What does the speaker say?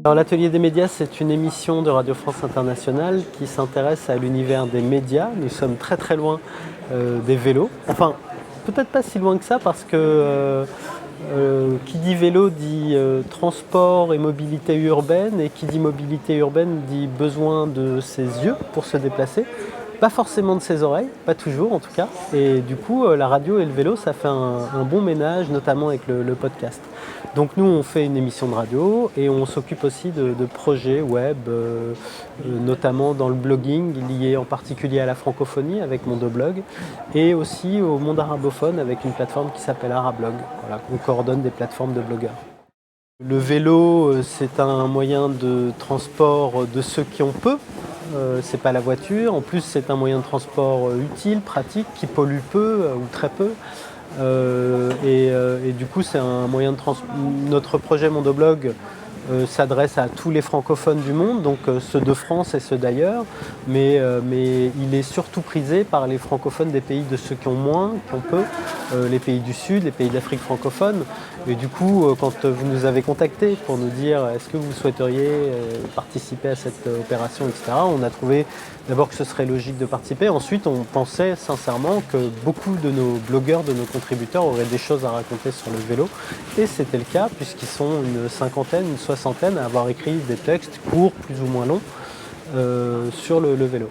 Alors l'Atelier des médias, c'est une émission de Radio France Internationale qui s'intéresse à l'univers des médias. Nous sommes très très loin des vélos. Enfin, peut-être pas si loin que ça parce que qui dit vélo dit transport et mobilité urbaine, et qui dit mobilité urbaine dit besoin de ses yeux pour se déplacer. Pas forcément de ses oreilles, pas toujours en tout cas. Et du coup, la radio et le vélo, ça fait un bon ménage, notamment avec le podcast. Donc nous, on fait une émission de radio et on s'occupe aussi de projets web, notamment dans le blogging, lié en particulier à la francophonie avec Mondoblog, et aussi au monde arabophone avec une plateforme qui s'appelle Arablog. Voilà, on coordonne des plateformes de blogueurs. Le vélo, c'est un moyen de transport de ceux qui ont peu. C'est pas la voiture. En plus, c'est un moyen de transport utile, pratique, qui pollue peu ou très peu. Et du coup, c'est un moyen de transport. Notre projet Mondoblog s'adresse à tous les francophones du monde, donc ceux de France et ceux d'ailleurs, mais il est surtout prisé par les francophones des pays de ceux qui ont moins, qui ont peu, les pays du Sud, les pays d'Afrique francophone. Et du coup, quand vous nous avez contactés pour nous dire est-ce que vous souhaiteriez participer à cette opération, etc., on a trouvé d'abord que ce serait logique de participer. Ensuite, on pensait sincèrement que beaucoup de nos blogueurs, de nos contributeurs auraient des choses à raconter sur le vélo. Et c'était le cas, puisqu'ils sont une cinquantaine, une soixantaine à avoir écrit des textes courts, plus ou moins longs, sur le vélo.